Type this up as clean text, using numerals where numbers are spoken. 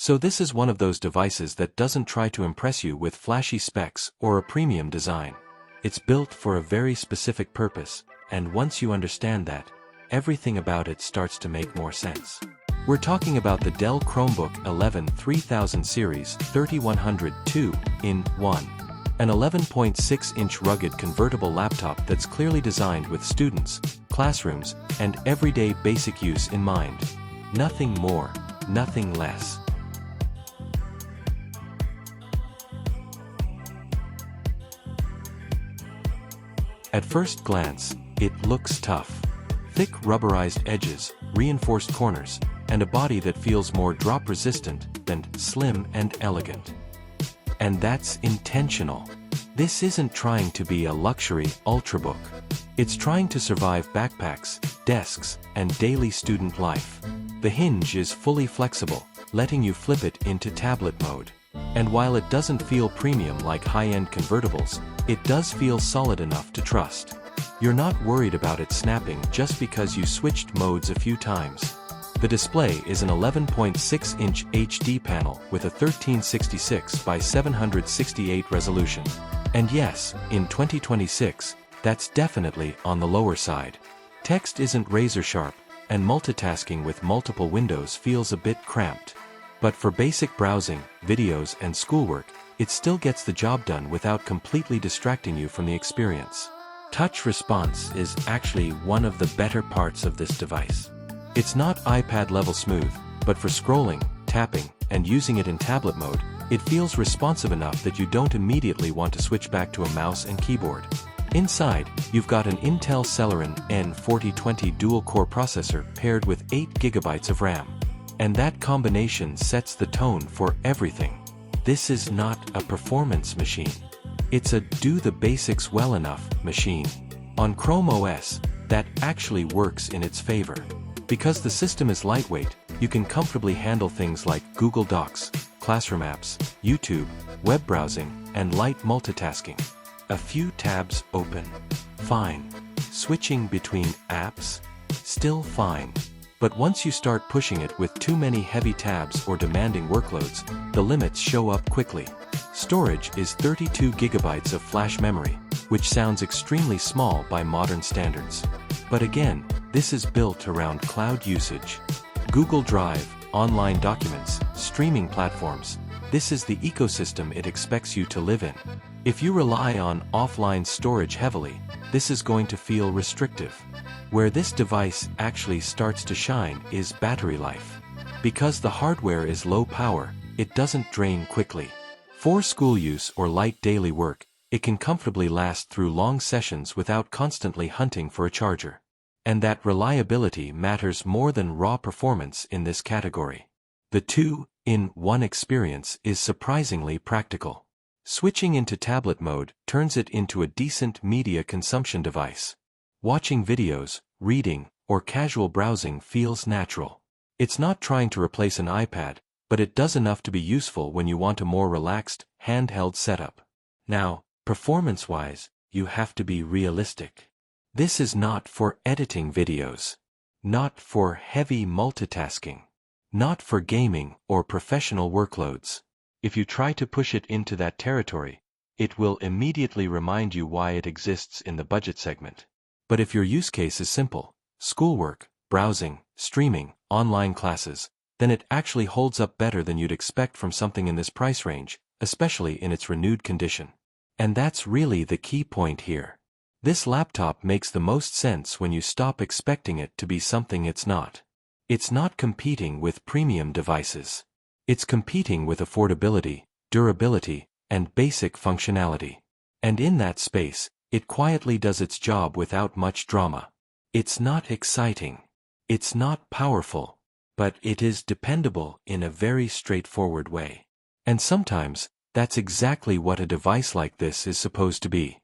So this is one of those devices that doesn't try to impress you with flashy specs or a premium design. It's built for a very specific purpose, and once you understand that, everything about it starts to make more sense. We're talking about the Dell Chromebook 11 3000 series 3100 2-in-1. An 11.6-inch rugged convertible laptop that's clearly designed with students, classrooms, and everyday basic use in mind. Nothing more, nothing less. At first glance, it looks tough. Thick rubberized edges, reinforced corners, and a body that feels more drop-resistant than slim and elegant. And that's intentional. This isn't trying to be a luxury ultrabook. It's trying to survive backpacks, desks, and daily student life. The hinge is fully flexible, letting you flip it into tablet mode. And while it doesn't feel premium like high-end convertibles, it does feel solid enough to trust. You're not worried about it snapping just because you switched modes a few times. The display is an 11.6-inch HD panel with a 1366 by 768 resolution. And yes, in 2026, that's definitely on the lower side. Text isn't razor-sharp, and multitasking with multiple windows feels a bit cramped. But for basic browsing, videos, and schoolwork, it still gets the job done without completely distracting you from the experience. Touch response is actually one of the better parts of this device. It's not iPad-level smooth, but for scrolling, tapping, and using it in tablet mode, it feels responsive enough that you don't immediately want to switch back to a mouse and keyboard. Inside, you've got an Intel Celeron N4020 dual-core processor paired with 8 GB of RAM. And that combination sets the tone for everything. This is not a performance machine. It's a do-the-basics-well-enough machine. On Chrome OS, that actually works in its favor. Because the system is lightweight, you can comfortably handle things like Google Docs, classroom apps, YouTube, web browsing, and light multitasking. A few tabs open. Fine. Switching between apps? Still fine. But once you start pushing it with too many heavy tabs or demanding workloads, the limits show up quickly. Storage is 32 GB of flash memory, which sounds extremely small by modern standards. But again, this is built around cloud usage. Google Drive, online documents, streaming platforms. This is the ecosystem it expects you to live in. If you rely on offline storage heavily, this is going to feel restrictive. Where this device actually starts to shine is battery life. Because the hardware is low power, it doesn't drain quickly. For school use or light daily work, it can comfortably last through long sessions without constantly hunting for a charger. And that reliability matters more than raw performance in this category. The two-in-one experience is surprisingly practical. Switching into tablet mode turns it into a decent media consumption device. Watching videos, reading, or casual browsing feels natural. It's not trying to replace an iPad, but it does enough to be useful when you want a more relaxed, handheld setup. Now, performance-wise, you have to be realistic. This is not for editing videos. Not for heavy multitasking. Not for gaming or professional workloads. If you try to push it into that territory, it will immediately remind you why it exists in the budget segment. But if your use case is simple, schoolwork, browsing, streaming, online classes, then it actually holds up better than you'd expect from something in this price range, especially in its renewed condition. And that's really the key point here. This laptop makes the most sense when you stop expecting it to be something it's not. It's not competing with premium devices. It's competing with affordability, durability, and basic functionality. And in that space, it quietly does its job without much drama. It's not exciting. It's not powerful. But it is dependable in a very straightforward way. And sometimes, that's exactly what a device like this is supposed to be.